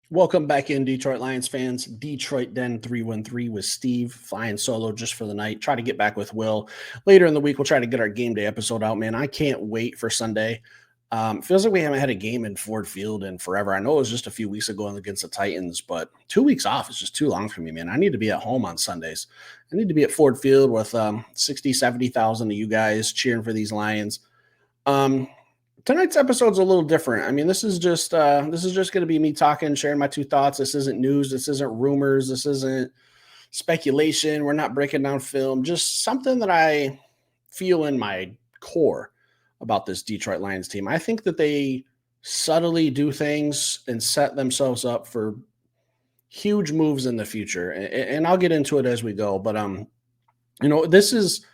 Welcome back in, Detroit Lions fans. Detroit Den 313 with Steve flying solo just for the night. Try to get back with Will later in the week. We'll try to get our game day episode out, man. I can't wait for Sunday. Feels like we haven't had a game in Ford Field in forever. I know it was just a few weeks ago against the Titans, but 2 weeks off is just too long for me, man. I need to be at home on Sundays. I need to be at Ford Field with 60, 70,000 of you guys cheering for these Lions. Um, Tonight's episode's a little different. I mean, this is just going to be me talking, sharing my two thoughts. This isn't news. This isn't rumors. This isn't speculation. We're not breaking down film. Just something that I feel in my core about this Detroit Lions team. I think that they subtly do things and set themselves up for huge moves in the future. And I'll get into it as we go. But this is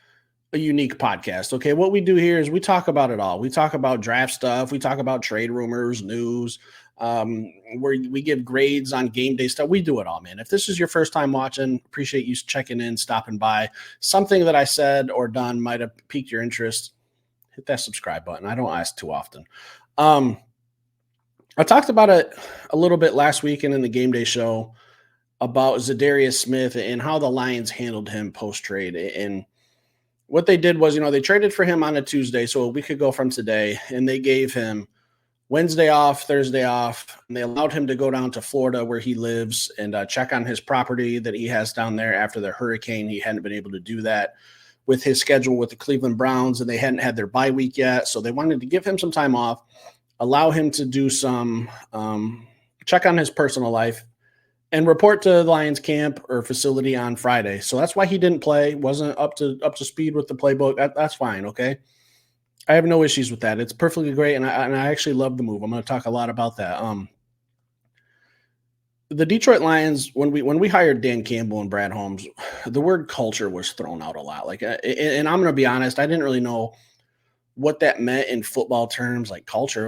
a unique podcast. Okay. What we do here is we talk about it all. We talk about draft stuff. We talk about trade rumors, news, where we give grades on game day stuff. We do it all, man. If this is your first time watching, appreciate you checking in, stopping by. Something that I said or done might have piqued your interest. Hit that subscribe button. I don't ask too often. I talked about it a little bit last week and in the game day show about Za'darius Smith and how the Lions handled him post trade. And what they did was, they traded for him on a Tuesday, so a week ago from today, and they gave him Wednesday off, Thursday off, and they allowed him to go down to Florida where he lives and check on his property that he has down there after the hurricane. He hadn't been able to do that with his schedule with the Cleveland Browns, and they hadn't had their bye week yet, so they wanted to give him some time off, allow him to do some check on his personal life, and report to the Lions camp or facility on Friday. So that's why he didn't play, wasn't up to speed with the playbook. That's fine, okay? I have no issues with that. It's perfectly great, and I actually love the move. I'm going to talk a lot about that. The Detroit Lions, when we hired Dan Campbell and Brad Holmes, the word culture was thrown out a lot. And I'm going to be honest, I didn't really know what that meant in football terms, like culture.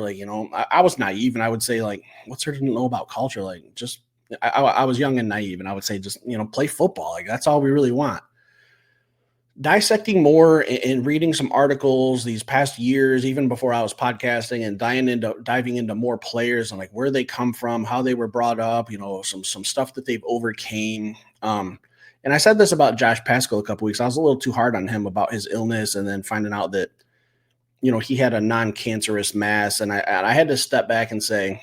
I was naive, and I would say, like, what's there to know about culture? Like, just I was young and naive, and I would say just, play football. Like, that's all we really want. Dissecting more and reading some articles these past years, even before I was podcasting, and diving into more players and like where they come from, how they were brought up, some stuff that they've overcame. And I said this about Josh Pascal a couple weeks. I was a little too hard on him about his illness, and then finding out that, he had a non-cancerous mass. And I had to step back and say,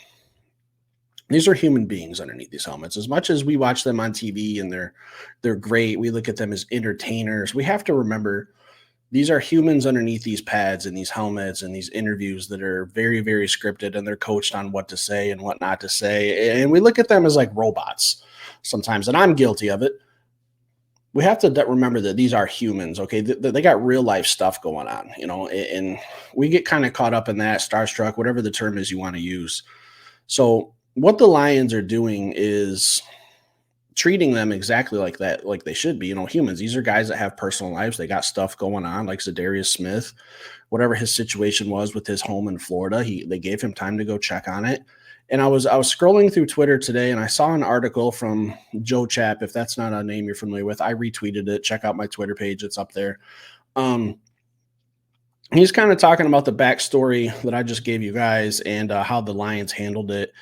these are human beings underneath these helmets. As much as we watch them on TV and they're great, we look at them as entertainers. We have to remember these are humans underneath these pads and these helmets and these interviews that are very, very scripted, and they're coached on what to say and what not to say. And we look at them as like robots sometimes, and I'm guilty of it. We have to remember that these are humans, okay? They got real life stuff going on, and we get kind of caught up in that, starstruck, whatever the term is you want to use. So what the Lions are doing is treating them exactly like that, like they should be, humans. These are guys that have personal lives. They got stuff going on, like Za'Darius Smith, whatever his situation was with his home in Florida. They gave him time to go check on it. And I was scrolling through Twitter today, and I saw an article from Joe Chap. If that's not a name you're familiar with, I retweeted it. Check out my Twitter page. It's up there. He's kind of talking about the backstory that I just gave you guys and how the Lions handled it.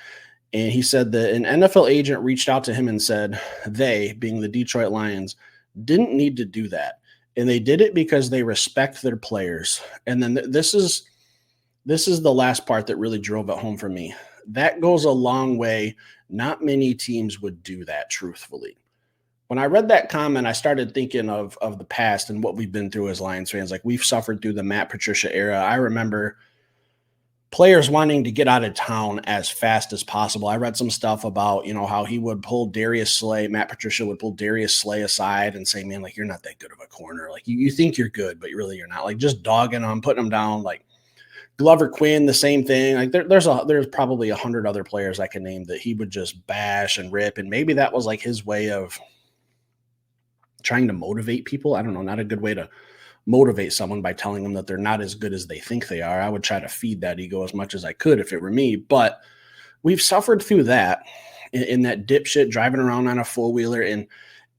And he said that an NFL agent reached out to him and said they, being the Detroit Lions, didn't need to do that. And they did it because they respect their players. And then this is the last part that really drove it home for me. That goes a long way. Not many teams would do that, truthfully. When I read that comment, I started thinking of the past and what we've been through as Lions fans. Like, we've suffered through the Matt Patricia era. I remember players wanting to get out of town as fast as possible. I read some stuff about, how he would pull Darius Slay, Matt Patricia would pull Darius Slay aside and say, man, like, you're not that good of a corner. Like, you think you're good, but really you're not. Like, just dogging them, putting them down. Like, Glover Quinn, the same thing. Like, there's probably 100 other players I can name that he would just bash and rip. And maybe that was like his way of trying to motivate people. I don't know, not a good way to motivate someone by telling them that they're not as good as they think they are. I would try to feed that ego as much as I could if it were me, but we've suffered through that in that dipshit driving around on a four-wheeler. And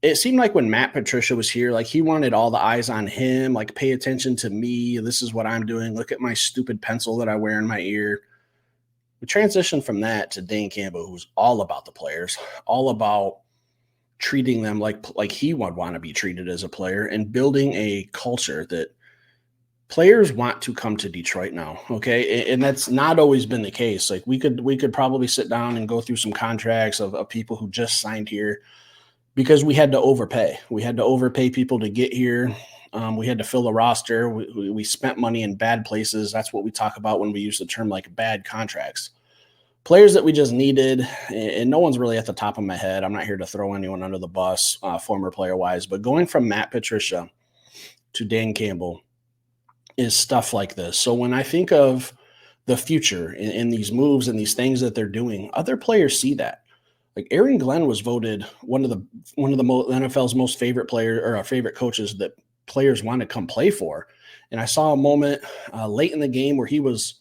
it seemed like when Matt Patricia was here, like, he wanted all the eyes on him, like, pay attention to me. This is what I'm doing. Look at my stupid pencil that I wear in my ear. We transitioned from that to Dan Campbell, who's all about the players, all about treating them like he would want to be treated as a player, and building a culture that players want to come to Detroit now. Okay. And that's not always been the case. Like we could probably sit down and go through some contracts of people who just signed here because we had to overpay. We had to overpay people to get here. We had to fill the roster. We spent money in bad places. That's what we talk about when we use the term like bad contracts. Players that we just needed, and no one's really at the top of my head. I'm not here to throw anyone under the bus, former player wise, but going from Matt Patricia to Dan Campbell is stuff like this. So when I think of the future in these moves and these things that they're doing, other players see that. Like Aaron Glenn was voted one of the NFL's most favorite player or favorite coaches that players want to come play for. And I saw a moment late in the game where he was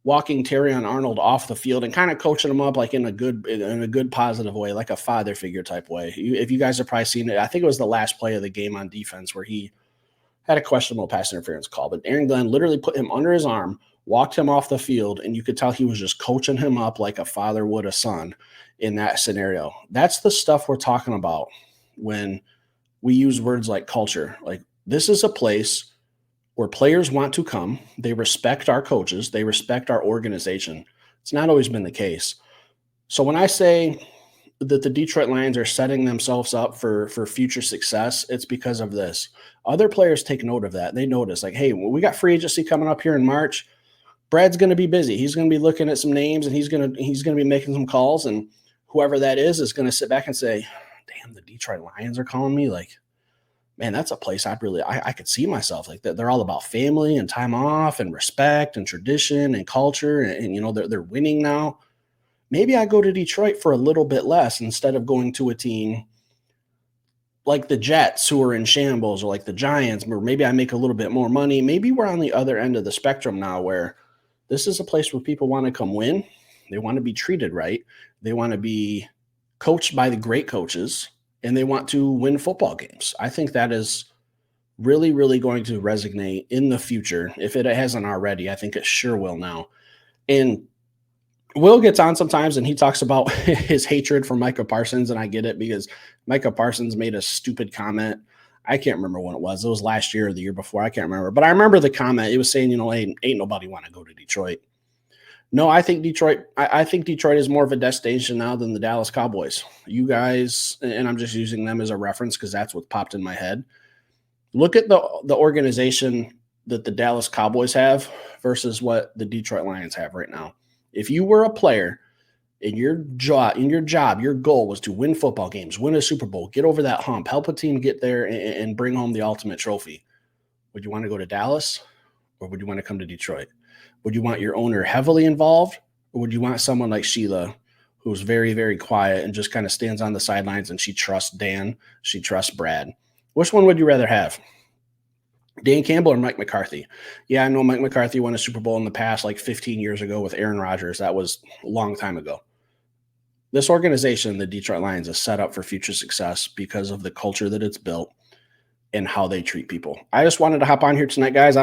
walking Terrion Arnold off the field and kind of coaching him up like in a good positive way, like a father figure type way. If you guys have probably seen it, I think it was the last play of the game on defense where he had a questionable pass interference call, but Aaron Glenn literally put him under his arm, walked him off the field, and you could tell he was just coaching him up like a father would a son in that scenario. That's the stuff we're talking about when we use words like culture. Like, this is a place where players want to come. They respect our coaches. They respect our organization. It's not always been the case. So when I say that the Detroit Lions are setting themselves up for future success, it's because of this. Other players take note of that. They notice, like, hey, we got free agency coming up here in March. Brad's going to be busy. He's going to be looking at some names, and he's going to be making some calls, and whoever that is going to sit back and say, damn, the Detroit Lions are calling me. Like, man, that's a place I could see myself. Like, they're all about family and time off and respect and tradition and culture, and you know, they're winning now. Maybe I go to Detroit for a little bit less instead of going to a team like the Jets who are in shambles, or like the Giants, where maybe I make a little bit more money. Maybe we're on the other end of the spectrum now, where this is a place where people want to come win. They want to be treated right. They want to be coached by the great coaches, and they want to win football games. I think that is really, really going to resonate in the future. If it hasn't already, I think it sure will now. And Will gets on sometimes and he talks about his hatred for Micah Parsons, and I get it because Micah Parsons made a stupid comment. I can't remember when it was. It was last year or the year before. I can't remember. But I remember the comment. It was saying, you know, hey, ain't nobody want to go to Detroit. No, I think Detroit is more of a destination now than the Dallas Cowboys. You guys, and I'm just using them as a reference because that's what popped in my head. Look at the organization that the Dallas Cowboys have versus what the Detroit Lions have right now. If you were a player in your job, your goal was to win football games, win a Super Bowl, get over that hump, help a team get there and bring home the ultimate trophy. Would you want to go to Dallas, or would you want to come to Detroit? Would you want your owner heavily involved, or would you want someone like Sheila, who's very, very quiet and just kind of stands on the sidelines, and she trusts Dan, she trusts Brad? Which one would you rather have? Dan Campbell or Mike McCarthy? Yeah, I know Mike McCarthy won a Super Bowl in the past, like 15 years ago with Aaron Rodgers. That was a long time ago. This organization, the Detroit Lions, is set up for future success because of the culture that it's built and how they treat people. I just wanted to hop on here tonight, guys.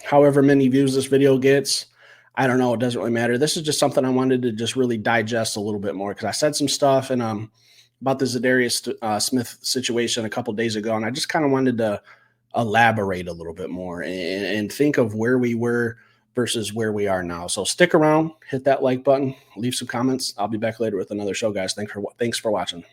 However many views this video gets, I don't know. It doesn't really matter. This is just something I wanted to just really digest a little bit more, because I said some stuff and about the Za'darius Smith situation a couple of days ago, and I just kind of wanted to elaborate a little bit more and think of where we were versus where we are now. So stick around, hit that like button, leave some comments. I'll be back later with another show, guys. Thanks for watching.